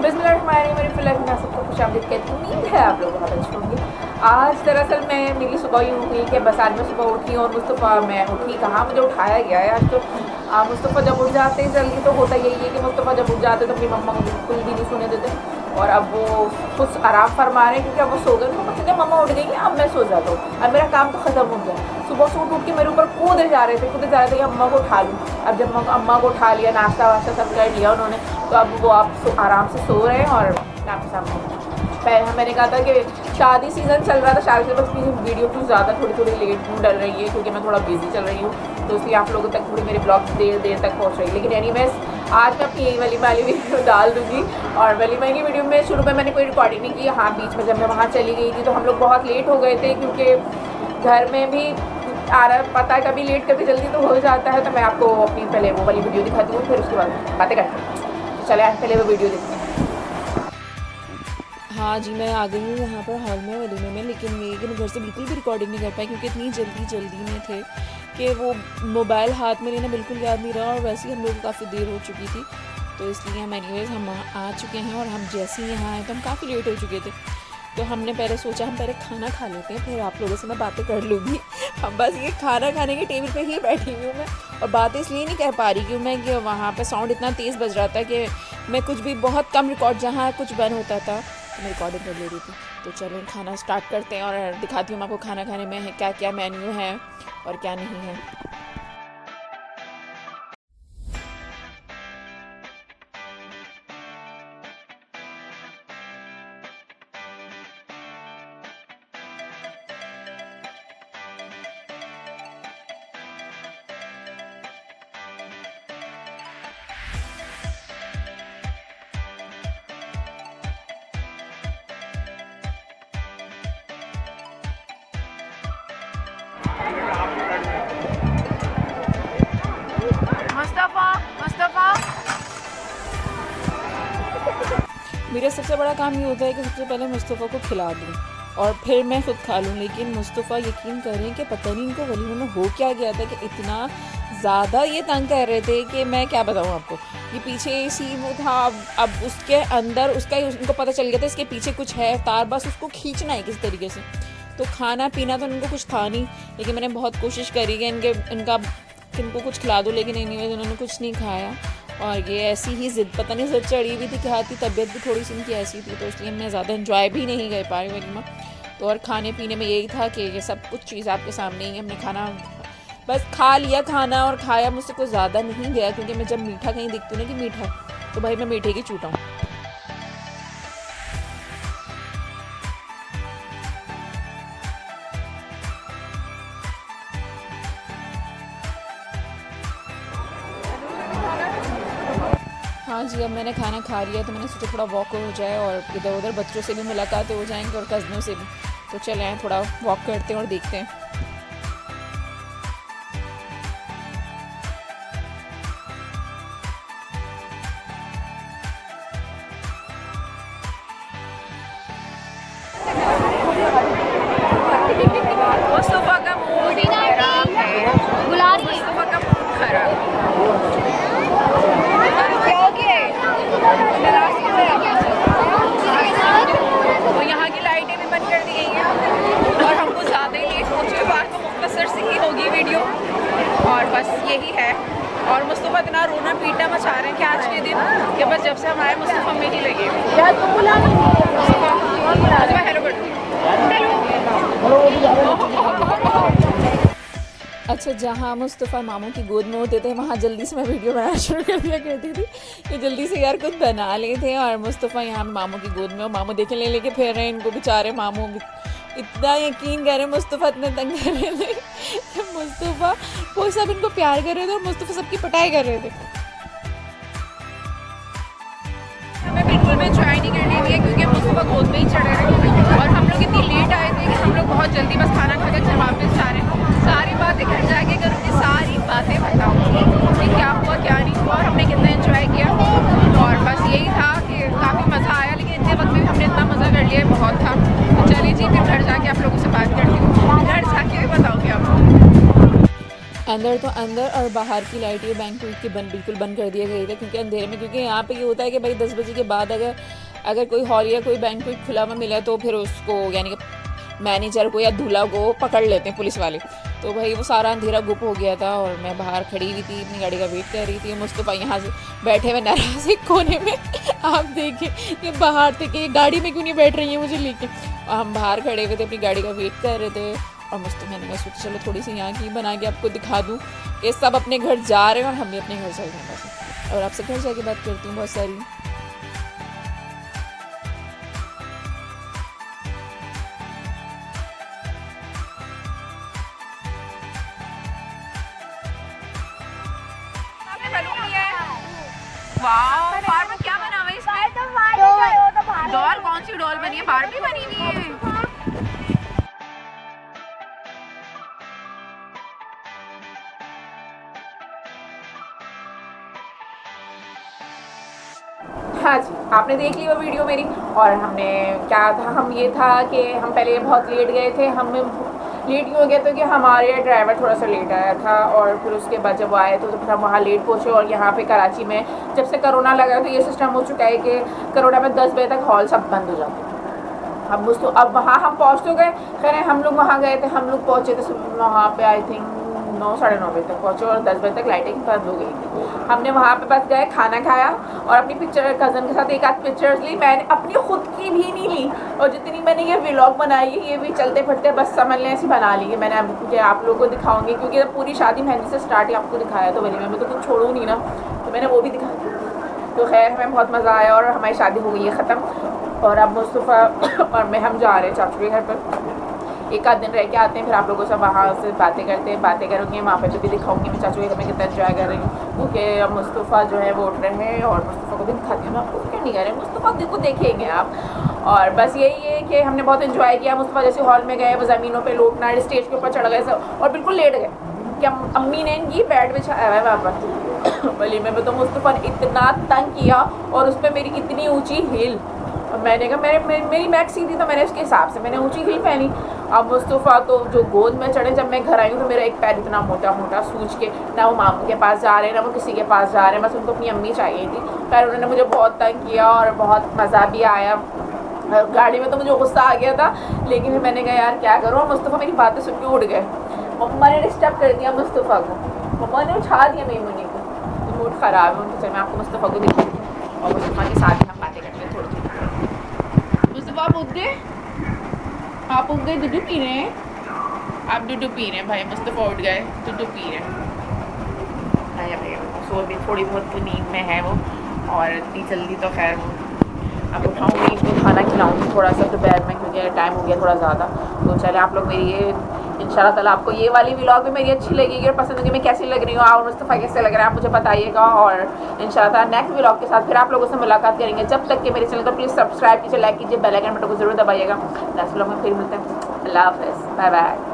बिस्मिल्लाहिर्रहमानिर्रहीम। मैं सबको खुशामदीद कहती हूँ। उम्मीद है आप लोग बहुत अच्छे होंगे। आज दरअसल मैं मेरी सुबह यूँ हुई कि बस आज मैं सुबह उठी और मुस्तफ़ा मैं उठी कहाँ, मुझे उठाया गया है आज तो। मुस्तफ़ा जब उठ जाते हैं जल्दी तो होता यही है कि मुस्तफ़ा जब उठ जाते तो अपनी मम्मा को बिल्कुल भी नहीं सोने देते, और अब वो कुछ आराम फरमा रहे हैं क्योंकि अब वो सो गए। तो मुझे मम्मा उठ गई हैं, अब मैं सो जाता हूँ, अब मेरा काम तो ख़त्म हो गया। सुबह से उठ के मेरे ऊपर कूदे जा रहे थे कि अम्मा को उठा लूँ। अब जब अम्मा को उठा लिया, नाश्ता वाश्ता सब कर लिया उन्होंने, तो अब वो आप आराम से सो रहे हैं और आपके सामने पहले मैंने कहा था कि शादी सीज़न चल रहा था, शादी से बस मेरी वीडियो कुछ ज़्यादा थोड़ी लेट डल रही है क्योंकि मैं थोड़ा बिजी चल रही हूँ, तो इसलिए आप लोगों तक थोड़ी मेरे ब्लॉग देर तक पहुँच रही है। लेकिन एनीवेज आज मैं अपनी यही वाली वीडियो डाल दूँगी। और वलीमा की वीडियो में शुरू में मैंने कोई रिकॉर्डिंग नहीं की। हाँ, बीच में जब मैं वहाँ चली गई थी तो हम लोग बहुत लेट हो गए थे क्योंकि घर में भी आ रहा पता है कभी लेट कभी जल्दी तो हो जाता है। तो मैं आपको अपनी पहले वो वाली वीडियो दिखाती हूँ, फिर उसके बाद बातें करते हैं। तो चले पहले वो वीडियो देखते हैं। हाँ जी, मैं आ गई हूँ यहाँ पर हॉल में वलीमे में, लेकिन मैं घर से बिल्कुल भी रिकॉर्डिंग नहीं कर पाई क्योंकि इतनी जल्दी में थे कि वो मोबाइल हाथ में लेना बिल्कुल याद नहीं रहा, और वैसे ही हम लोग को काफ़ी देर हो चुकी थी। तो इसलिए हम एनीवेज़ हम आ चुके हैं, और हम जैसे ही यहाँ आए तो हम काफ़ी लेट हो चुके थे। तो हमने पहले सोचा हम पहले खाना खा लेते हैं, फिर आप लोगों से मैं बातें कर लूँगी। हम बस ये खाना खाने के टेबल पे ही बैठी हुई हूँ मैं, और बातें इसलिए नहीं कह पा रही क्योंकि मैं कि वहाँ पे साउंड इतना तेज़ बज रहा था कि मैं कुछ भी बहुत कम रिकॉर्ड, जहाँ कुछ बंद होता था तो मैं रिकॉर्डिंग कर ले रही थी। तो चलो खाना स्टार्ट करते हैं और दिखाती हूँ आपको खाना खाने में है क्या क्या मेन्यू है और क्या नहीं है। मुस्तफ़ा मेरा सबसे बड़ा काम ये होता है कि सबसे पहले मुस्तफ़ा को खिला दूँ और फिर मैं खुद खा लूँ। लेकिन मुस्तफ़ा यकीन करें कि पता नहीं इनको वलीमे में हो क्या गया था कि इतना ज़्यादा ये तंग कर रहे थे कि मैं क्या बताऊँ आपको। ये पीछे एसी वो था, अब उसके अंदर उसका उनको पता चल गया था इसके पीछे कुछ है तार, बस उसको खींचना है किसी तरीके से। तो खाना पीना तो उनको कुछ था नहीं, लेकिन मैंने बहुत कोशिश करी कि इनको कुछ खिला दूँ, लेकिन एनीवेज उन्होंने कुछ नहीं खाया। और ये ऐसी ही ज़िद, पता नहीं ज़िद चढ़ी हुई थी कि हाथी तबीयत भी थोड़ी सी इनकी ऐसी थी, तो इसलिए मैं ज़्यादा एंजॉय भी नहीं कर पा रही वलीमा। तो और खाने पीने में यही था कि ये सब कुछ चीज़ आपके सामने ही, हमने खाना बस खा लिया खाना, और खाया मुझसे कुछ ज़्यादा नहीं गया क्योंकि मैं जब मीठा कहीं देखती हूँ ना कि मीठा, तो भाई मैं मीठे की चूटा हूँ। हाँ जी, अब मैंने खाना खा लिया तो मैंने सोचा थोड़ा वॉक हो जाए और इधर उधर बच्चों से भी मुलाकातें हो जाएंगी और कज़नों से भी। तो चले आए थोड़ा वॉक करते हैं और देखते हैं। मुस्तफ़ा का मूड खराब है, मुस्तफ़ा का मूड खराब तो यहाँ की लाइटें भी बंद कर दी गई हैं और हमको ज़्यादा ही लेट हो चुके बाद तो मुख्तसर से ही होगी वीडियो, और बस यही है। और मुस्तफ़ा इतना रोना पीटा मचा रहे हैं कि आज के दिन कि बस जब से हम आए मुस्तफ़ा में ही लगे। मुस्तफ़ा हेलो कर दो। अच्छा, जहाँ मुस्तफ़ा मामू की गोद में होते थे वहाँ जल्दी से मैं वीडियो बनाना शुरू कर दिया करती थी कि जल्दी से यार कुछ बना लेते हैं। और मुस्तफ़ा यहाँ मामू की गोद में, और मामू देखे लेके फिर रहे हैं इनको बेचारे। मामू इतना यकीन कर रहे हैं, मुस्तफ़ा इतने तंग कर रहे थे कि मुस्तफ़ा कोई सब इनको प्यार कर रहे थे और मुस्तफ़ा सबकी पटाई कर रहे थे। हमें बिल्कुल भी एंजॉय नहीं करनी हुई है क्योंकि मुस्तफ़ा गोद में ही चढ़े रहे और हम लोग इतनी लेट आए थे कि हम लोग बहुत जल्दी बस खाना खाकर घर वापस जा रहे हैं। सारी बातें घर जाके करूँगी, सारी बातें बताऊँगी कि क्या हुआ क्या नहीं हुआ और हमने कितना एंजॉय किया। और बस यही था कि काफ़ी मज़ा आया, लेकिन इतने वक्त में हमने इतना मज़ा कर लिया, बहुत था। तो चलिए जी, फिर घर जाके आप लोगों से बात करती हूँ, घर जाके भी बताऊँगी आपको। अंदर तो अंदर और बाहर की लाइट ये बैंक की बिल्कुल बंद कर दिया गई था, क्योंकि अंधेरे में, क्योंकि यहाँ पे ये होता है कि भाई 10 बजे के बाद अगर कोई हॉल या कोई बैंक्वेट खुला हुआ मिला तो फिर उसको यानी कि मैनेजर को या दूल्हा को पकड़ लेते हैं पुलिस वाले। तो भाई वो सारा अंधेरा गुप हो गया था और मैं बाहर खड़ी हुई थी, अपनी गाड़ी का वेट कर रही थी। मुस्तफ़ा यहाँ से बैठे हुए नाराज एक कोने में आप देखिए ये बाहर थे कि गाड़ी में क्यों नहीं बैठ रही है मुझे लेके। और हम बाहर खड़े हुए थे, अपनी गाड़ी का वेट कर रहे थे। और मुस्तफ़ा मैंने कहा सोचा चलो थोड़ी सी यहाँ की बना के आपको दिखा दूँ कि सब अपने घर जा रहे हैं और हम भी अपने घर चल रहे हैं बस। और आपसे घर जाके बात करती हूँ बहुत सारी। वाओ, बार में क्या बना हुआ है इसमें? डॉल? कौन सी डॉल बनी है? बारबी बनी हुई है। हाँ जी, आपने देख ली वो वीडियो मेरी। और हमने क्या था, हम ये था कि हम पहले बहुत लेट गए थे। हम लेट क्यों हो गया तो कि हमारे ड्राइवर थोड़ा सा लेट आया था, और फिर उसके बाद जब आए तो फिर हम वहाँ लेट पहुँचे। और यहाँ पे कराची में जब से कोरोना लगा तो ये सिस्टम हो चुका है कि कोरोना में 10 बजे तक हॉल सब बंद हो जाते हैं। अब वहाँ हम पहुँच तो गए, खैर हम लोग वहाँ गए थे, हम लोग पहुँचे थे वहाँ पे आई थिंक 9 साढ़े 9 बजे तक पहुँचे और 10 बजे तक लाइटिंग बंद हो गई थी। हमने वहाँ पे बस गए, खाना खाया और अपनी पिक्चर कज़न के साथ एक आध पिक्चर्स ली। मैंने अपनी खुद की भी नहीं ली, और जितनी मैंने ये व्लॉग बनाई है ये भी चलते फिरते बस समझ लें ऐसी बना ली है मैंने। अब आप लोगों को दिखाऊंगी, क्योंकि पूरी शादी मेहंदी से स्टार्ट ही आपको दिखाया तो वलीमे में तो कुछ छोड़ूँ नहीं ना, तो मैंने वो भी दिखा दी। तो खैर हमें बहुत मज़ा आया और हमारी शादी हो गई है ख़त्म। और अब मुस्तफ़ा और मैं हम जा रहे हैं चाचू के घर पर, एक आध दिन रह के आते हैं, फिर आप लोगों से वहाँ से बातें करूँगी, वहाँ पे भी दिखाऊंगी मैं चाचू के घर में कितना एंजॉय कर रही हूँ। क्योंकि अब मुस्तफ़ा जो है वो उठ रहे हैं और मुस्तफ़ा को भी दिखाती हूँ मैं आपको, क्या नहीं कर रहे हैं मुस्तफ़ा को देखेंगे आप। और बस यही है कि हमने बहुत इन्जॉय किया। मुस्तफ़ा जैसे हॉल में गए वो ज़मीनों पर लोटना, स्टेज के ऊपर चढ़ गए सब और बिल्कुल लेट गए कि अम्मी ने इनकी बेड बिछाया है वहाँ पर वलीमे में। तो मुस्तफ़ा ने इतना तंग किया और उस पर मेरी इतनी ऊँची हील, मैंने कहा मेरी मैट सीधी तो मैंने उसके हिसाब से मैंने ऊंची हील पहनी। अब मुस्तफ़ा तो जो गोद में चढ़े, जब मैं घर आई हूँ तो मेरा एक पैर इतना मोटा मोटा सूझ के, ना वो मामू के पास जा रहे हैं ना वो किसी के पास जा रहे हैं, बस उनको अपनी अम्मी चाहिए थी। पर उन्होंने मुझे बहुत तंग किया और बहुत मज़ा भी आया। गाड़ी में तो मुझे गुस्सा आ गया था, लेकिन फिर मैंने कहा यार क्या करूँ। मुस्तफ़ा मेरी बातें सुन के उठ गए, मम्मा ने डिस्टर्ब कर दिया मुस्तफ़ा को, मम्मा ने उठा दिया मेमूनी को, तो मूड ख़राब है उनके। मैं आपको मुस्तफ़ा को दिखाती हूँ और मुस्तफ़ा के साथ ही हम बातें करते हैं थोड़ी। मुस्तफ़ा आप उठ गए दूध पी रहे हैं? आप दूध पी रहे हैं भाई, मुस्तफ़ा उठ गए दूध पी रहे हैं भाई। भैया सो भी थोड़ी बहुत तो नींद में है वो, और इतनी जल्दी तो खैर वो अब उठाऊँगी, इनको खाना खिलाऊँगी थोड़ा सा दोपहर में, क्योंकि टाइम हो गया थोड़ा ज़्यादा। तो चले आप लोग मेरी ये इंशाल्लाह ताला आपको ये वाली व्लॉग भी मेरी अच्छी लगेगी और पसंद होगी, मैं कैसी लग रही हूँ और मुस्तफ़ा कैसे लग रहा है आप मुझे बताइएगा। और इंशाल्लाह ताला नेक्स्ट व्लॉग के साथ फिर आप लोगों से मुलाकात करेंगे। जब तक कि मेरे चैनल को प्लीज़ सब्सक्राइब कीजिए, लाइक कीजिए, बेल आइकन बटन को ज़रूर दबाइएगा। नेक्स्ट व्लॉग में फिर मिलते हैं। अल्लाह हाफ़िज़, बाय बाय।